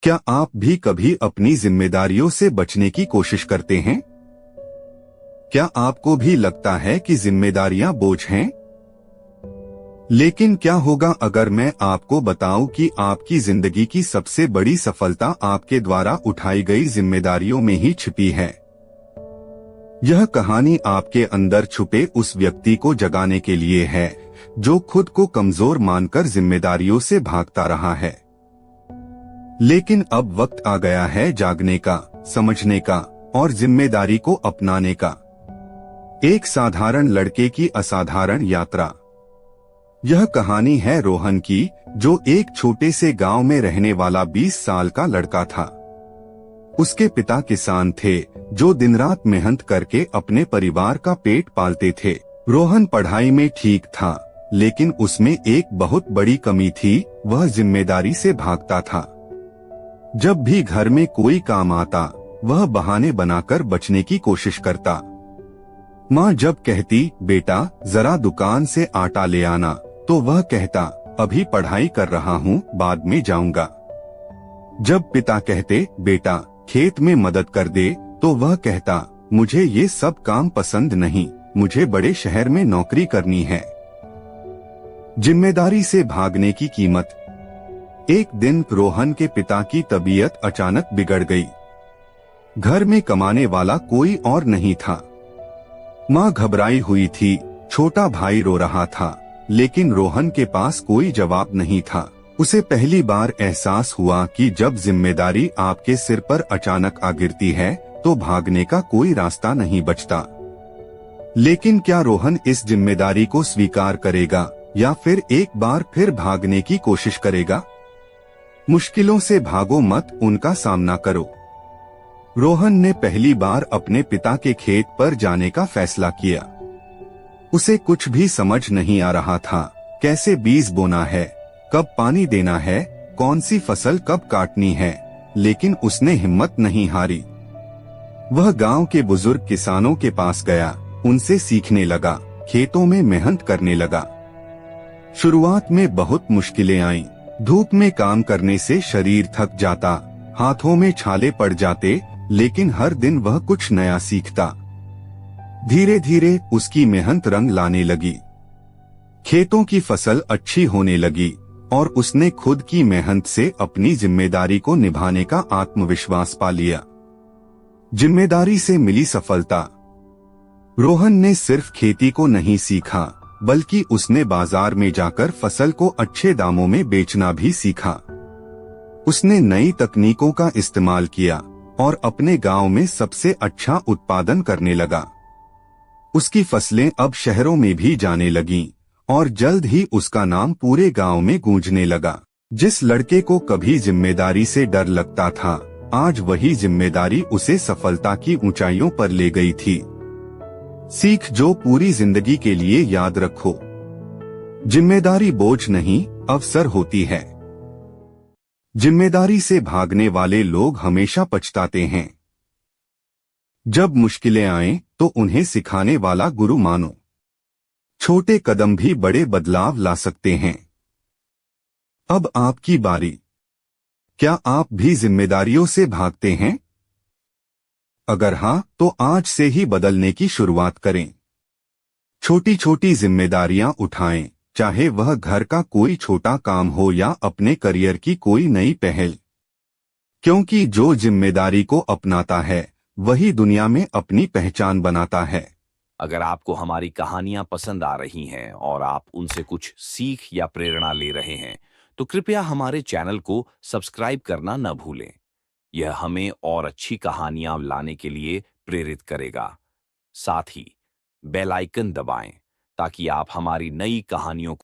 क्या आप भी कभी अपनी जिम्मेदारियों से बचने की कोशिश करते हैं? क्या आपको भी लगता है कि जिम्मेदारियां बोझ हैं? लेकिन क्या होगा अगर मैं आपको बताऊं कि आपकी जिंदगी की सबसे बड़ी सफलता आपके द्वारा उठाई गई जिम्मेदारियों में ही छिपी है। यह कहानी आपके अंदर छुपे उस व्यक्ति को जगाने के लिए है जो खुद को कमजोर मानकर जिम्मेदारियों से भागता रहा है। लेकिन अब वक्त आ गया है जागने का, समझने का और जिम्मेदारी को अपनाने का। एक साधारण लड़के की असाधारण यात्रा। यह कहानी है रोहन की, जो एक छोटे से गांव में रहने वाला 20 साल का लड़का था। उसके पिता किसान थे जो दिन रात मेहनत करके अपने परिवार का पेट पालते थे। रोहन पढ़ाई में ठीक था, लेकिन उसमें एक बहुत बड़ी कमी थी, वह जिम्मेदारी से भागता था। जब भी घर में कोई काम आता, वह बहाने बनाकर बचने की कोशिश करता। माँ जब कहती, बेटा जरा दुकान से आटा ले आना, तो वह कहता, अभी पढ़ाई कर रहा हूँ, बाद में जाऊंगा। जब पिता कहते, बेटा खेत में मदद कर दे, तो वह कहता, मुझे ये सब काम पसंद नहीं, मुझे बड़े शहर में नौकरी करनी है। जिम्मेदारी से भागने की कीमत। एक दिन रोहन के पिता की तबीयत अचानक बिगड़ गई। घर में कमाने वाला कोई और नहीं था। माँ घबराई हुई थी, छोटा भाई रो रहा था, लेकिन रोहन के पास कोई जवाब नहीं था। उसे पहली बार एहसास हुआ कि जब जिम्मेदारी आपके सिर पर अचानक आ गिरती है, तो भागने का कोई रास्ता नहीं बचता। लेकिन क्या रोहन इस जिम्मेदारी को स्वीकार करेगा या फिर एक बार फिर भागने की कोशिश करेगा? मुश्किलों से भागो मत, उनका सामना करो। रोहन ने पहली बार अपने पिता के खेत पर जाने का फैसला किया। उसे कुछ भी समझ नहीं आ रहा था, कैसे बीज बोना है, कब पानी देना है, कौन सी फसल कब काटनी है, लेकिन उसने हिम्मत नहीं हारी। वह गांव के बुजुर्ग किसानों के पास गया, उनसे सीखने लगा, खेतों में मेहनत करने लगा। शुरुआत में बहुत मुश्किलें आईं। धूप में काम करने से शरीर थक जाता, हाथों में छाले पड़ जाते, लेकिन हर दिन वह कुछ नया सीखता। धीरे धीरे उसकी मेहनत रंग लाने लगी। खेतों की फसल अच्छी होने लगी और उसने खुद की मेहनत से अपनी जिम्मेदारी को निभाने का आत्मविश्वास पा लिया। जिम्मेदारी से मिली सफलता। रोहन ने सिर्फ खेती को नहीं सीखा, बल्कि उसने बाजार में जाकर फसल को अच्छे दामों में बेचना भी सीखा। उसने नई तकनीकों का इस्तेमाल किया और अपने गांव में सबसे अच्छा उत्पादन करने लगा। उसकी फसलें अब शहरों में भी जाने लगीं और जल्द ही उसका नाम पूरे गांव में गूंजने लगा। जिस लड़के को कभी जिम्मेदारी से डर लगता था, आज वही जिम्मेदारी उसे सफलता की ऊंचाइयों पर ले गई थी। सीख जो पूरी जिंदगी के लिए याद रखो। जिम्मेदारी बोझ नहीं, अवसर होती है। जिम्मेदारी से भागने वाले लोग हमेशा पछताते हैं। जब मुश्किलें आएं, तो उन्हें सिखाने वाला गुरु मानो। छोटे कदम भी बड़े बदलाव ला सकते हैं। अब आपकी बारी। क्या आप भी जिम्मेदारियों से भागते हैं? अगर हाँ, तो आज से ही बदलने की शुरुआत करें। छोटी छोटी जिम्मेदारियां उठाएं, चाहे वह घर का कोई छोटा काम हो या अपने करियर की कोई नई पहल। क्योंकि जो जिम्मेदारी को अपनाता है, वही दुनिया में अपनी पहचान बनाता है। अगर आपको हमारी कहानियां पसंद आ रही हैं और आप उनसे कुछ सीख या प्रेरणा ले रहे हैं, तो कृपया हमारे चैनल को सब्सक्राइब करना न भूलें। यह हमें और अच्छी कहानियां लाने के लिए प्रेरित करेगा। साथ ही बेल आइकन दबाएं ताकि आप हमारी नई कहानियों